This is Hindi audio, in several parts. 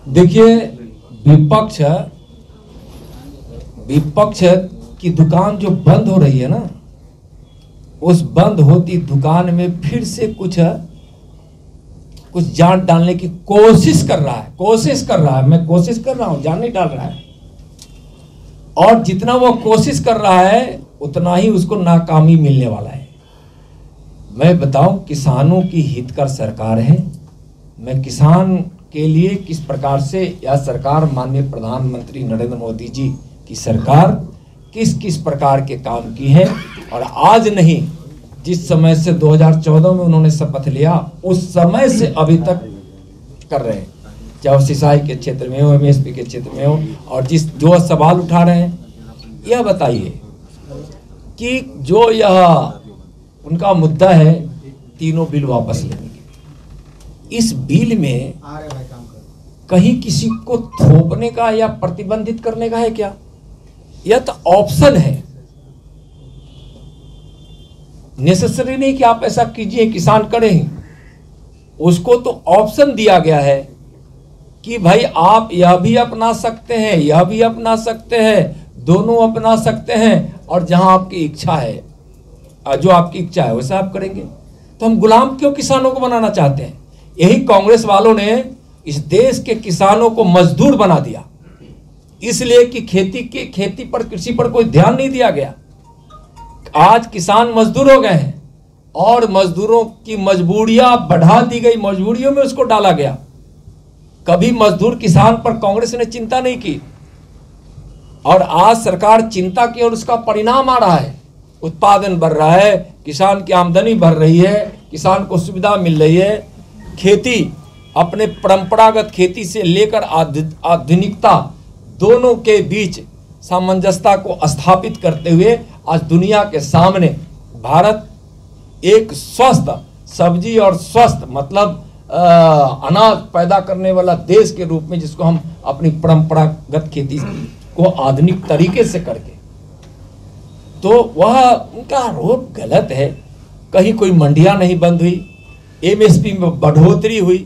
देखिए, विपक्ष विपक्ष की दुकान जो बंद हो रही है ना, उस बंद होती दुकान में फिर से कुछ जान डालने की कोशिश कर रहा है। मैं कोशिश कर रहा हूं, जान नहीं डाल रहा है। और जितना वो कोशिश कर रहा है उतना ही उसको नाकामी मिलने वाला है। मैं बताऊं, किसानों की हितकर सरकार है। मैं किसान के लिए किस प्रकार से यह सरकार, माननीय प्रधानमंत्री नरेंद्र मोदी जी की सरकार किस किस प्रकार के काम की है, और आज नहीं, जिस समय से 2014 में उन्होंने शपथ लिया उस समय से अभी तक कर रहे हैं, चाहे वो सिंचाई के क्षेत्र में हो, एमएसपी के क्षेत्र में हो। और जो सवाल उठा रहे हैं, यह बताइए कि जो यह उनका मुद्दा है तीनों बिल वापस लेने के, इस बिल में कहीं किसी को थोपने का या प्रतिबंधित करने का है क्या? यह तो ऑप्शन है, नेसेसरी नहीं कि आप ऐसा कीजिए, किसान करें। उसको तो ऑप्शन दिया गया है कि भाई आप यह भी अपना सकते हैं, यह भी अपना सकते हैं, दोनों अपना सकते हैं, और जहां आपकी इच्छा है, जो आपकी इच्छा है वैसा आप करेंगे। तो हम गुलाम क्यों किसानों को बनाना चाहते हैं? यही कांग्रेस वालों ने इस देश के किसानों को मजदूर बना दिया, इसलिए कि खेती पर, कृषि पर कोई ध्यान नहीं दिया गया। आज किसान मजदूर हो गए हैं और मजदूरों की मजबूरियां बढ़ा दी गई, मजबूरियों में उसको डाला गया। कभी मजदूर किसान पर कांग्रेस ने चिंता नहीं की, और आज सरकार चिंता की और उसका परिणाम आ रहा है। उत्पादन बढ़ रहा है, किसान की आमदनी बढ़ रही है, किसान को सुविधा मिल रही है। खेती, अपने परंपरागत खेती से लेकर आधुनिकता दोनों के बीच सामंजस्यता को स्थापित करते हुए आज दुनिया के सामने भारत एक स्वस्थ सब्जी और स्वस्थ मतलब अनाज पैदा करने वाला देश के रूप में, जिसको हम अपनी परंपरागत खेती को आधुनिक तरीके से करके, तो वह उनका आरोप गलत है। कहीं कोई मंडियां नहीं बंद हुई, एमएसपी में बढ़ोतरी हुई,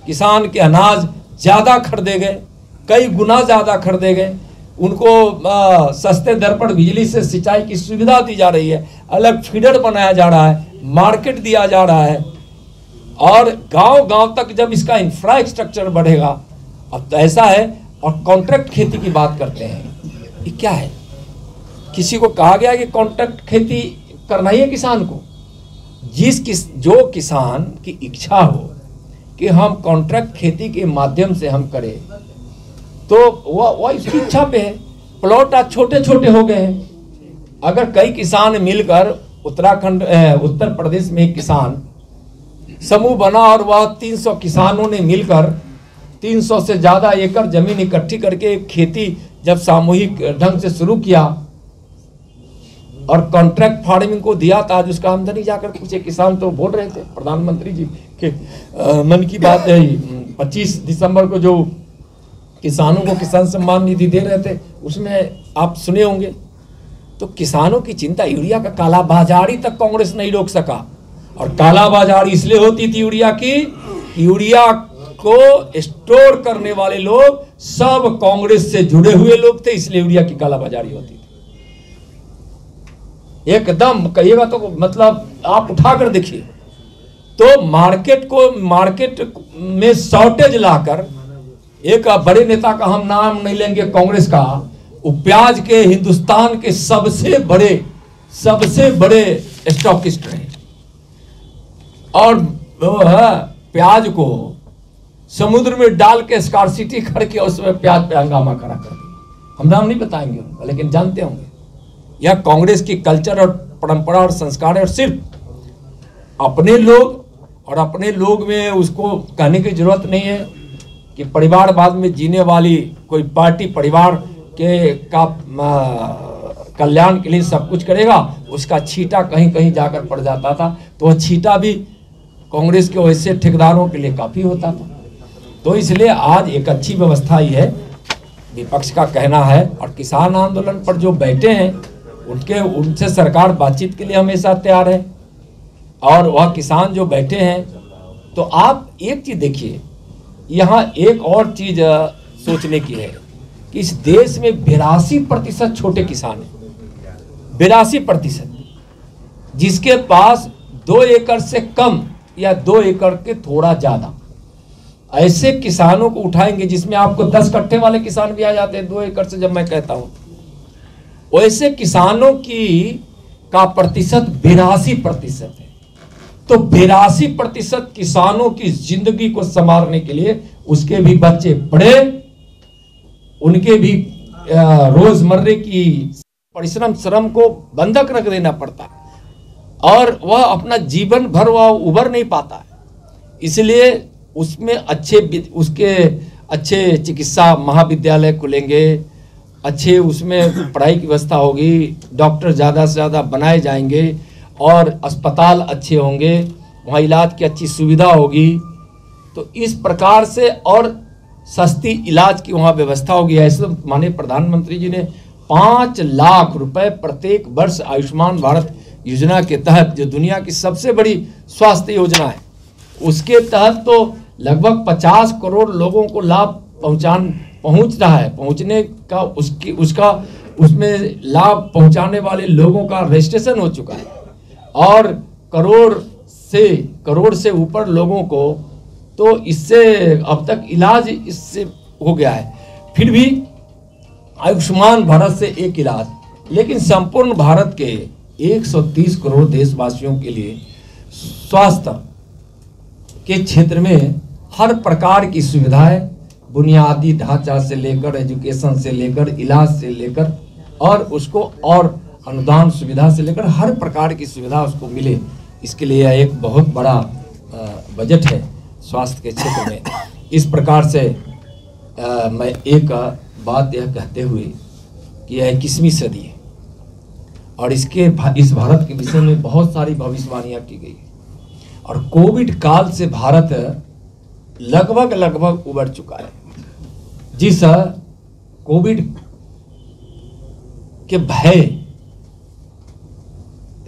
किसान के अनाज ज़्यादा खरीदे गए, कई गुना ज़्यादा खरीदे गए, उनको सस्ते दर पर बिजली से सिंचाई की सुविधा दी जा रही है, अलग फीडर बनाया जा रहा है, मार्केट दिया जा रहा है, और गांव-गांव तक जब इसका इंफ्रास्ट्रक्चर बढ़ेगा। अब तो ऐसा है, और कॉन्ट्रैक्ट खेती की बात करते हैं, ये क्या है? किसी को कहा गया कि कॉन्ट्रैक्ट खेती करना ही है किसान को? जो किसान की इच्छा हो कि हम कॉन्ट्रैक्ट खेती के माध्यम से हम करें, तो वह इसकी इच्छा पे है। प्लॉट आज छोटे छोटे हो गए हैं। अगर कई किसान मिलकर, उत्तर प्रदेश में एक किसान समूह बना और वह 300 किसानों ने मिलकर 300 से ज़्यादा एकड़ जमीन इकट्ठी करके खेती जब सामूहिक ढंग से शुरू किया और कॉन्ट्रैक्ट फार्मिंग को दिया, था आज उसका आमदनी जाकर पूछे। किसान तो बोल रहे थे, प्रधानमंत्री जी के मन की बात है 25 दिसंबर को जो किसानों को किसान सम्मान निधि दे रहे थे, उसमें आप सुने होंगे। तो किसानों की चिंता, यूरिया का कालाबाजारी तक कांग्रेस नहीं रोक सका, और कालाबाजारी इसलिए होती थी यूरिया की, यूरिया को स्टोर करने वाले लोग सब कांग्रेस से जुड़े हुए लोग थे, इसलिए यूरिया की कालाबाजारी होती थी। एकदम कहिएगा तो मतलब आप उठाकर देखिए, तो मार्केट में शॉर्टेज लाकर, एक बड़े नेता का हम नाम नहीं लेंगे कांग्रेस का, वो प्याज के हिंदुस्तान के सबसे बड़े स्टॉकिस्ट रहे, और प्याज को समुद्र में डाल के स्कार्सिटी करके उसमें प्याज पे हंगामा खड़ा कर दिया। हम नाम नहीं बताएंगे उनका, लेकिन जानते होंगे। यह कांग्रेस की कल्चर और परंपरा और संस्कार है, और सिर्फ अपने लोग में उसको कहने की जरूरत नहीं है कि परिवारवाद में जीने वाली कोई पार्टी परिवार के का कल्याण के लिए सब कुछ करेगा, उसका छींटा कहीं कहीं जाकर पड़ जाता था, तो वह छींटा भी कांग्रेस के वैसे ठेकेदारों के लिए काफ़ी होता था। तो इसलिए आज एक अच्छी व्यवस्था ही है, विपक्ष का कहना है, और किसान आंदोलन पर जो बैठे हैं उनसे सरकार बातचीत के लिए हमेशा तैयार है, और वह किसान जो बैठे हैं, तो आप एक चीज़ देखिए, यहाँ एक और चीज सोचने की है कि इस देश में 82% छोटे किसान हैं। 82%, जिसके पास 2 एकड़ से कम या 2 एकड़ के थोड़ा ज्यादा, ऐसे किसानों को उठाएंगे, जिसमें आपको 10 कट्ठे वाले किसान भी आ जाते हैं 2 एकड़ से, जब मैं कहता हूं वैसे किसानों का प्रतिशत 82% है। तो 82% किसानों की जिंदगी को संवारने के लिए उसके भी बच्चे पढ़े, उनके भी रोजमर्रे की परिश्रम श्रम को बंधक रख देना पड़ता है और वह अपना जीवन भर वह उबर नहीं पाता है। इसलिए उसमें अच्छे चिकित्सा महाविद्यालय खुलेंगे, अच्छे उसमें पढ़ाई की व्यवस्था होगी, डॉक्टर ज़्यादा से ज़्यादा बनाए जाएंगे और अस्पताल अच्छे होंगे, वहाँ इलाज की अच्छी सुविधा होगी। तो इस प्रकार से और सस्ती इलाज की वहाँ व्यवस्था होगी। ऐसे माननीय प्रधानमंत्री जी ने 5 लाख रुपए प्रत्येक वर्ष आयुष्मान भारत योजना के तहत, जो दुनिया की सबसे बड़ी स्वास्थ्य योजना है, उसके तहत तो लगभग 50 करोड़ लोगों को लाभ पहुंच रहा है। पहुंचने का उसमें लाभ पहुंचाने वाले लोगों का रजिस्ट्रेशन हो चुका है और करोड़ से ऊपर लोगों को तो इससे अब तक इलाज इससे हो गया है। फिर भी आयुष्मान भारत से एक इलाज, लेकिन संपूर्ण भारत के 130 करोड़ देशवासियों के लिए स्वास्थ्य के क्षेत्र में हर प्रकार की सुविधाएं, बुनियादी ढांचा से लेकर एजुकेशन से लेकर इलाज से लेकर और उसको और अनुदान सुविधा से लेकर हर प्रकार की सुविधा उसको मिले, इसके लिए एक बहुत बड़ा बजट है स्वास्थ्य के क्षेत्र में। इस प्रकार से मैं एक बात यह कहते हुए कि यह 21वीं सदी है और इस भारत के विषय में बहुत सारी भविष्यवाणियां की गई और कोविड काल से भारत लगभग उबर चुका है। जिस कोविड के भय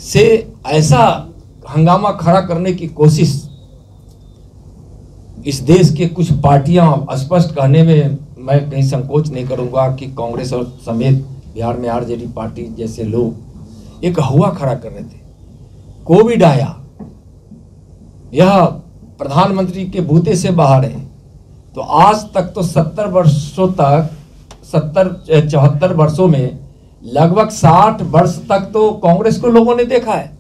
से ऐसा हंगामा खड़ा करने की कोशिश इस देश के कुछ पार्टियां, स्पष्ट कहने में मैं कहीं संकोच नहीं करूंगा कि कांग्रेस और समेत बिहार में आरजेडी पार्टी जैसे लोग एक हुआ खड़ा कर रहे थे। कोविड आया, यह प्रधानमंत्री के बूते से बाहर है, तो आज तक तो 74 वर्षों में लगभग 60 वर्ष तक तो कांग्रेस को लोगों ने देखा है।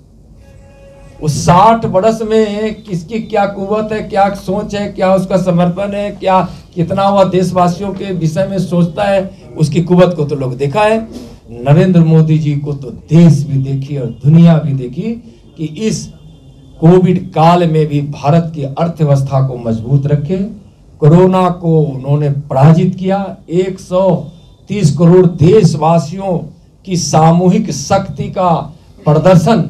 उस 60 वर्ष में किसकी क्या कुव्वत है, क्या सोच है, क्या उसका समर्पण है, क्या कितना वह देशवासियों के विषय में सोचता है, उसकी कुव्वत को तो लोग देखा है। नरेंद्र मोदी जी को तो देश भी देखी और दुनिया भी देखी कि इस कोविड काल में भी भारत की अर्थव्यवस्था को मजबूत रखे, कोरोना को उन्होंने पराजित किया। 130 करोड़ देशवासियों की सामूहिक शक्ति का प्रदर्शन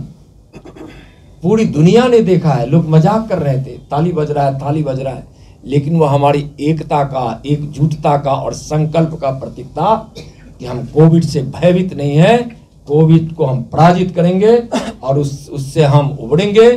पूरी दुनिया ने देखा है। लोग मजाक कर रहे थे, ताली बज रहा है, लेकिन वह हमारी एकता का, एकजुटता का और संकल्प का प्रतीक था कि हम कोविड से भयभीत नहीं है, कोविड को हम पराजित करेंगे और उससे हम उबरेंगे।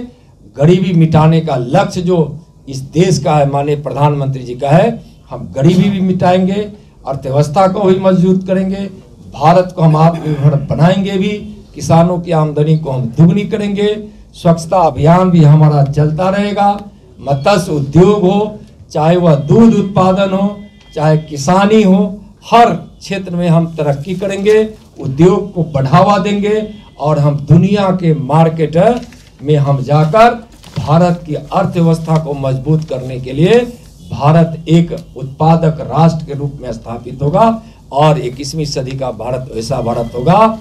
गरीबी मिटाने का लक्ष्य जो इस देश का है, माननीय प्रधानमंत्री जी का है, हम गरीबी भी मिटाएंगे, अर्थव्यवस्था को भी मजबूत करेंगे, भारत को हम आत्मनिर्भर बनाएंगे भी, किसानों की आमदनी को हम दुगनी करेंगे, स्वच्छता अभियान भी हमारा चलता रहेगा, मत्स्य उद्योग हो, चाहे वह दूध उत्पादन हो, चाहे किसानी हो, हर क्षेत्र में हम तरक्की करेंगे, उद्योग को बढ़ावा देंगे और हम दुनिया के मार्केट में हम जाकर भारत की अर्थव्यवस्था को मजबूत करने के लिए भारत एक उत्पादक राष्ट्र के रूप में स्थापित होगा और 21वीं सदी का भारत ऐसा भारत होगा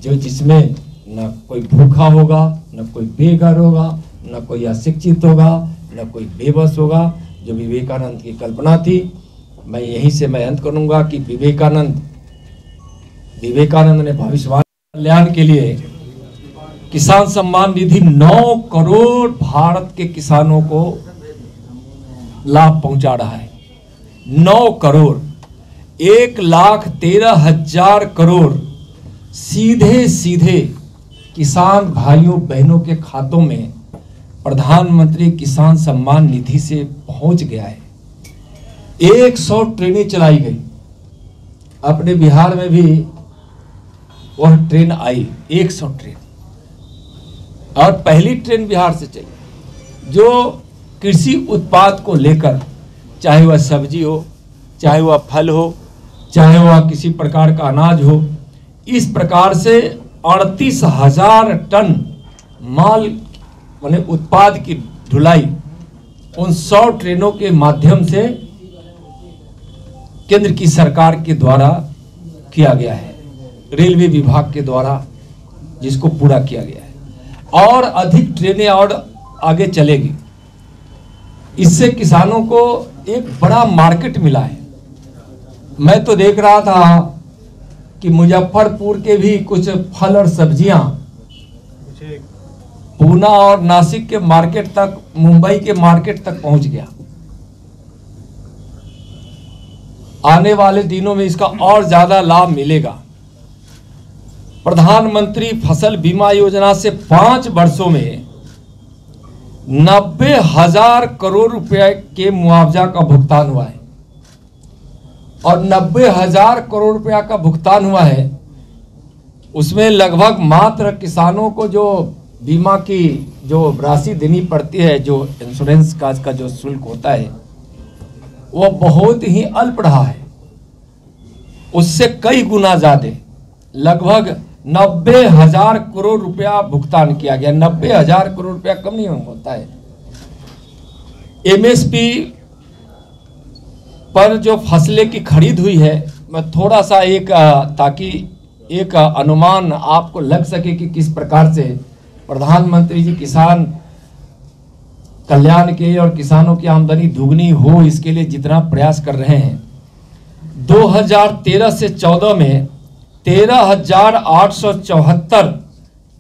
जो जिसमें न कोई भूखा होगा, न कोई बेघर होगा, न कोई अशिक्षित होगा, न कोई बेबस होगा, जो विवेकानंद की कल्पना थी। मैं यहीं से मैं अंत करूंगा कि विवेकानंद ने भविष्यवाणी कल्याण के लिए किसान सम्मान निधि 9 करोड़ भारत के किसानों को लाभ पहुंचा रहा है। 9 करोड़, 1,13,000 करोड़ सीधे किसान भाइयों बहनों के खातों में प्रधानमंत्री किसान सम्मान निधि से पहुंच गया है। 100 ट्रेनें चलाई गई। अपने बिहार में भी वह ट्रेन आई, 100 ट्रेन, और पहली ट्रेन बिहार से चली जो कृषि उत्पाद को लेकर, चाहे वह सब्जी हो, चाहे वह फल हो, चाहे वह किसी प्रकार का अनाज हो, इस प्रकार से 38,000 टन माल माने उत्पाद की ढुलाई उन 100 ट्रेनों के माध्यम से केंद्र की सरकार के द्वारा किया गया है, रेलवे विभाग के द्वारा जिसको पूरा किया गया है, और अधिक ट्रेनें और आगे चलेगी। इससे किसानों को एक बड़ा मार्केट मिला है। मैं तो देख रहा था कि मुजफ्फरपुर के भी कुछ फल और सब्जियां पूना और नासिक के मार्केट तक, मुंबई के मार्केट तक पहुंच गया। आने वाले दिनों में इसका और ज्यादा लाभ मिलेगा। प्रधानमंत्री फसल बीमा योजना से 5 वर्षों में 90,000 करोड़ रुपए के मुआवजा का भुगतान हुआ है, और 90,000 करोड़ रुपया का भुगतान हुआ है, उसमें लगभग मात्र किसानों को जो बीमा की जो राशि देनी पड़ती है, जो इंश्योरेंस का जो शुल्क होता है, वह बहुत ही अल्प रहा है। उससे कई गुना ज्यादा, लगभग 90,000 करोड़ रुपया भुगतान किया गया। 90,000 करोड़ रुपया कम नहीं होता है। एमएसपी पर जो फसलें की खरीद हुई है, मैं थोड़ा सा ताकि एक अनुमान आपको लग सके कि किस प्रकार से प्रधानमंत्री जी किसान कल्याण के और किसानों की आमदनी दुगनी हो, इसके लिए जितना प्रयास कर रहे हैं। 2013 से 14 में 13,874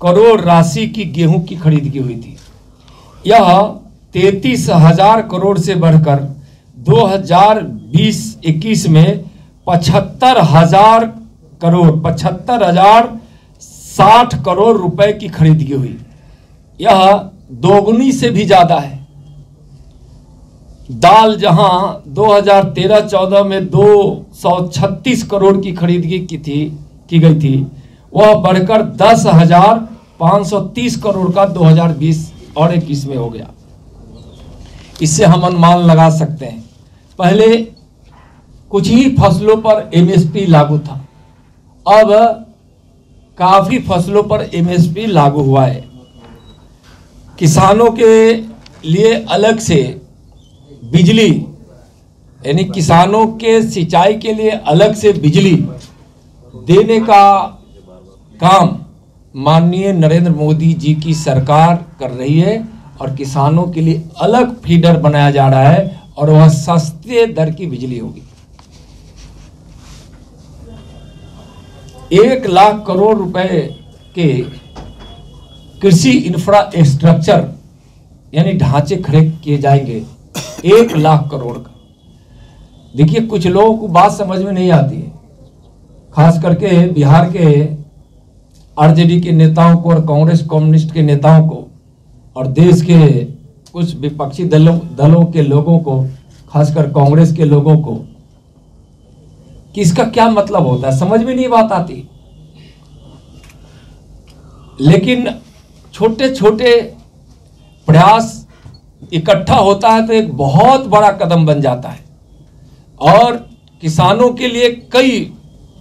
करोड़ राशि की गेहूं की खरीद की हुई थी। यह 33,000 करोड़ से बढ़कर 2020-21 में 75,000 करोड़ 75,060 करोड़ रुपए की खरीद की हुई। यह दोगुनी से भी ज्यादा है। दाल जहां 2013-14 में 236 करोड़ की खरीद की गई थी, वह बढ़कर 10,530 करोड़ का 2020 और 21 में हो गया। इससे हम अनुमान लगा सकते हैं, पहले कुछ ही फसलों पर एमएसपी लागू था, अब काफी फसलों पर एमएसपी लागू हुआ है। किसानों के लिए अलग से बिजली, यानी किसानों के सिंचाई के लिए अलग से बिजली देने का काम माननीय नरेंद्र मोदी जी की सरकार कर रही है, और किसानों के लिए अलग फीडर बनाया जा रहा है, और वह सस्ते दर की बिजली होगी। 1 लाख करोड़ रुपए के कृषि इंफ्रास्ट्रक्चर यानी ढांचे खड़े किए जाएंगे, 1 लाख करोड़ का। देखिए, कुछ लोगों को बात समझ में नहीं आती है, खास करके बिहार के आरजेडी के नेताओं को और कांग्रेस कम्युनिस्ट के नेताओं को और देश के कुछ विपक्षी दलों के लोगों को, खासकर कांग्रेस के लोगों को, कि इसका क्या मतलब होता है, समझ में नहीं बात आती। लेकिन छोटे छोटे प्रयास इकट्ठा होता है तो एक बहुत बड़ा कदम बन जाता है, और किसानों के लिए कई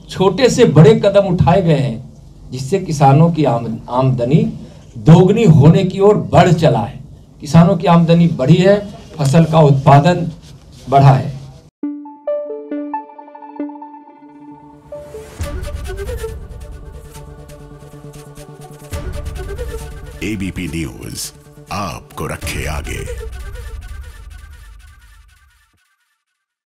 छोटे से बड़े कदम उठाए गए हैं, जिससे किसानों की आमदनी दोगुनी होने की ओर बढ़ चला है। किसानों की आमदनी बढ़ी है, फसल का उत्पादन बढ़ा है। एबीपी न्यूज आपको रखे आगे।